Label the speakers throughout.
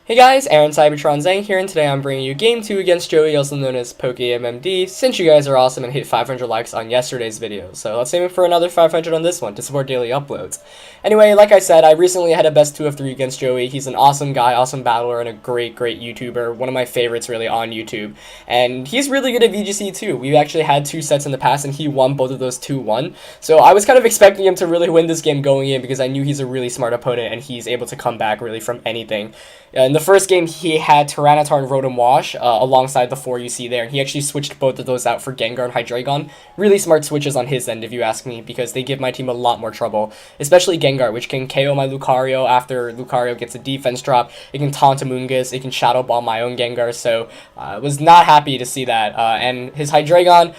Speaker 1: Hey guys, Aaron Cybertron Zhang here, and today I'm bringing you Game 2 against Joey, also known as pokeaimMD, since you guys are awesome and hit 500 likes on yesterday's video. So let's aim for another 500 on this one to support daily uploads. Anyway, like I said, I recently had a best 2 of 3 against Joey. He's an awesome guy, awesome battler, and a great YouTuber, one of my favorites really on YouTube. And he's really good at VGC too. We've actually had 2 sets in the past, and he won both of those 2-1. So I was kind of expecting him to really win this game going in because I knew he's a really smart opponent and he's able to come back really from anything. In the first game, he had Tyranitar and Rotom Wash alongside the 4 you see there, and he actually switched both of those out for Gengar and Hydreigon. Really smart switches on his end, if you ask me, because they give my team a lot more trouble, especially Gengar, which can KO my Lucario after Lucario gets a defense drop. It can taunt Amoonguss, it can Shadow Ball my own Gengar, so I was not happy to see that. And his Hydreigon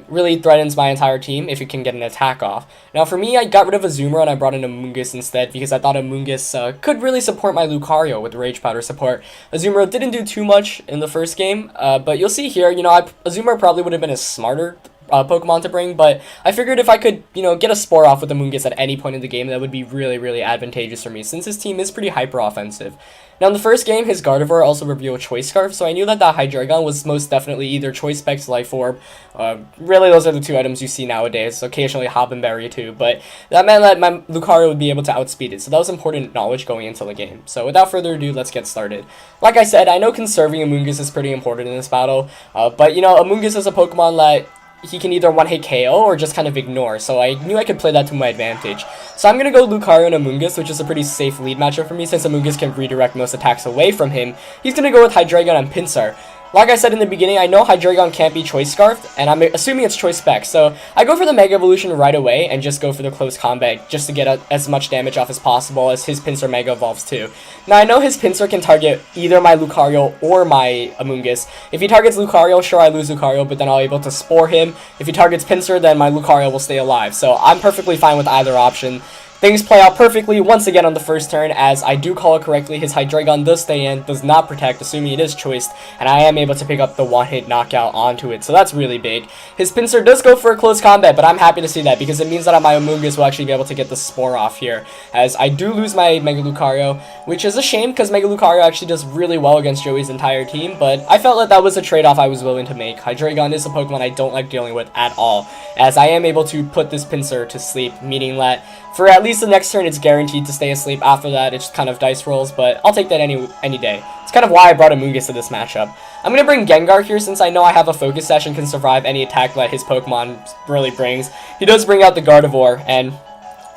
Speaker 1: really threatens my entire team if it can get an attack off. Now for me, I got rid of Azumarill and I brought in Amoonguss instead because I thought Amoonguss could really support my Lucario with Rage Powder support. Azumarill didn't do too much in the first game, but you'll see here, Azumarill probably would have been a smarter Pokemon to bring, but I figured if I could, get a Spore off with Amoonguss at any point in the game, that would be really advantageous for me, since his team is pretty hyper-offensive. Now, in the first game, his Gardevoir also revealed Choice Scarf, so I knew that Hydreigon was most definitely either Choice Specs, Life Orb. Really, those are the 2 items you see nowadays, occasionally Hobbenberry too, but that meant that my Lucario would be able to outspeed it, so that was important knowledge going into the game. So without further ado, let's get started. Like I said, I know conserving Amoonguss is pretty important in this battle, but Amoonguss is a Pokemon that he can either one-hit KO or just kind of ignore, so I knew I could play that to my advantage. So I'm going to go Lucario and Amoonguss, which is a pretty safe lead matchup for me since Amoonguss can redirect most attacks away from him. He's going to go with Hydreigon and Pinsir. Like I said in the beginning, I know Hydreigon can't be Choice Scarfed, and I'm assuming it's Choice Spec, so I go for the Mega Evolution right away and just go for the close combat just to get as much damage off as possible as his Pinsir Mega evolves too. Now I know his Pinsir can target either my Lucario or my Amoonguss. If he targets Lucario, sure I lose Lucario, but then I'll be able to Spore him. If he targets Pinsir, then my Lucario will stay alive, so I'm perfectly fine with either option. Things play out perfectly once again on the first turn, as I do call it correctly. His Hydreigon does stay in, does not protect, assuming it is choiced, and I am able to pick up the one-hit knockout onto it, so that's really big. His Pinsir does go for a close combat, but I'm happy to see that, because it means that my Amoonguss will actually be able to get the Spore off here, as I do lose my Mega Lucario, which is a shame, because Mega Lucario actually does really well against Joey's entire team, but I felt that that was a trade-off I was willing to make. Hydreigon is a Pokemon I don't like dealing with at all, as I am able to put this Pinsir to sleep, meaning that for at least the next turn, it's guaranteed to stay asleep. After that, it's kind of dice rolls, but I'll take that any day. It's kind of why I brought Amoonguss to this matchup. I'm going to bring Gengar here since I know I have a Focus Sash and can survive any attack that his Pokemon really brings. He does bring out the Gardevoir, and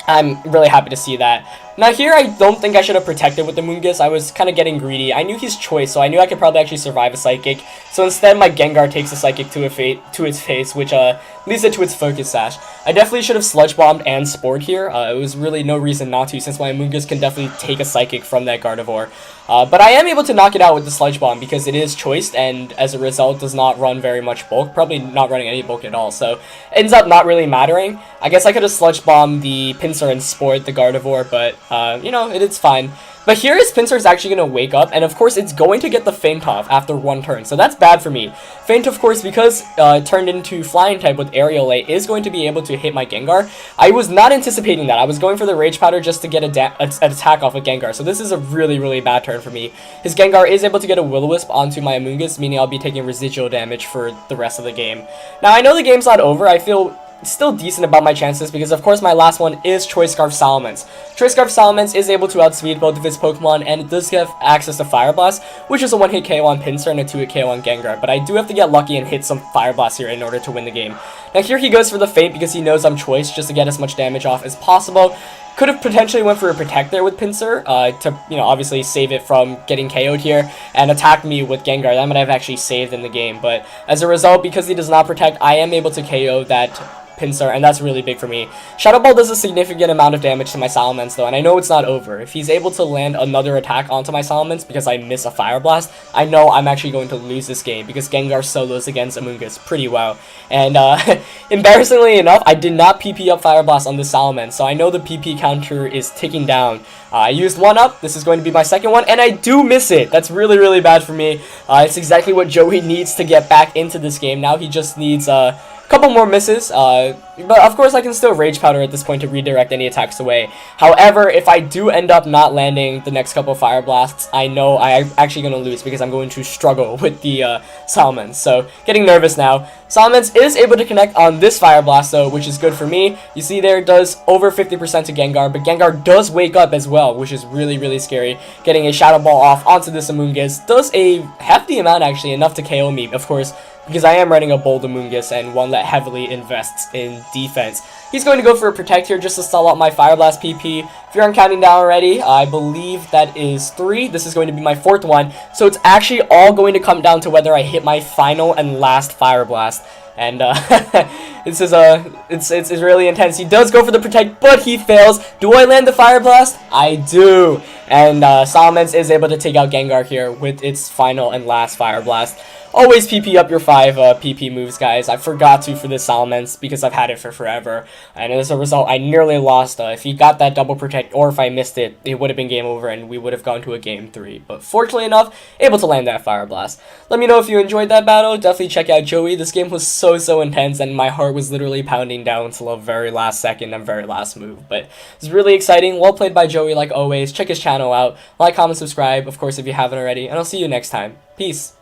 Speaker 1: I'm really happy to see that. Now here, I don't think I should have protected with the Amoonguss. I was kind of getting greedy. I knew he's Choice, so I knew I could probably actually survive a Psychic. So instead, my Gengar takes a Psychic to its face, which leads it to its Focus Sash. I definitely should have Sludge Bombed and Spored here. It was really no reason not to, since my Amoonguss can definitely take a Psychic from that Gardevoir. But I am able to knock it out with the Sludge Bomb because it is choiced, and as a result does not run very much bulk, probably not running any bulk at all, so it ends up not really mattering. I guess I could have Sludge Bombed the Pinsir and Spored the Gardevoir, but it's fine. But here his Pinsir is actually going to wake up, and of course it's going to get the Feint off after 1 turn, so that's bad for me. Feint, of course, because it turned into Flying type with Aerial A, is going to be able to hit my Gengar. I was not anticipating that. I was going for the Rage Powder just to get an attack off with Gengar, so this is a really bad turn for me. His Gengar is able to get a Will-O-Wisp onto my Amoonguss, meaning I'll be taking residual damage for the rest of the game. Now, I know the game's not over. I feel still decent about my chances because of course my last one is Choice Scarf Salamence. Choice Scarf Salamence is able to outspeed both of his Pokemon, and it does have access to Fire Blast, which is a 1-hit KO on Pinsir and a 2-hit KO on Gengar, but I do have to get lucky and hit some Fire Blast here in order to win the game. Now here he goes for the Feint because he knows I'm Choice, just to get as much damage off as possible. Could have potentially went for a Protect there with Pinsir to, obviously save it from getting KO'd here and attack me with Gengar. That might have actually saved in the game, but as a result, because he does not Protect, I am able to KO that Pinsir, and that's really big for me. Shadow Ball does a significant amount of damage to my Salamence though, and I know it's not over. If he's able to land another attack onto my Salamence because I miss a Fire Blast, I know I'm actually going to lose this game because Gengar solos against Amoonguss pretty well. And embarrassingly enough, I did not PP up Fire Blast on this Salamence, so I know the PP counter is ticking down. I used 1 up, this is going to be my second one, and I do miss it. That's really bad for me. It's exactly what Joey needs to get back into this game. Now he just needs couple more misses, but of course I can still Rage Powder at this point to redirect any attacks away. However, if I do end up not landing the next couple Fire Blasts, I know I'm actually going to lose because I'm going to struggle with the Salamence. So, getting nervous now. Salamence is able to connect on this Fire Blast though, which is good for me. You see there, it does over 50% to Gengar, but Gengar does wake up as well, which is really, really scary. Getting a Shadow Ball off onto this Amoonguss does a hefty amount actually, enough to KO me, of course, because I am running a bold Amoonguss and one that heavily invests in defense. He's going to go for a Protect here just to stall out my Fire Blast PP. If you aren't counting down already, I believe that is 3. This is going to be my 4th one. So it's actually all going to come down to whether I hit my final and last Fire Blast. And it's really intense. He does go for the Protect, but he fails. Do I land the Fire Blast? I do. And Salamence is able to take out Gengar here with its final and last Fire Blast. Always PP up your 5 PP moves, guys. I forgot to for this Salamence because I've had it for forever. And as a result, I nearly lost. If he got that double Protect or if I missed it, it would have been game over and we would have gone to a game 3. But fortunately enough, able to land that Fire Blast. Let me know if you enjoyed that battle. Definitely check out Joey. This game was so intense and my heart was literally pounding down until the very last second and very last move. But it's really exciting. Well played by Joey like always. Check his channel out. Like, comment, subscribe, of course, if you haven't already. And I'll see you next time. Peace.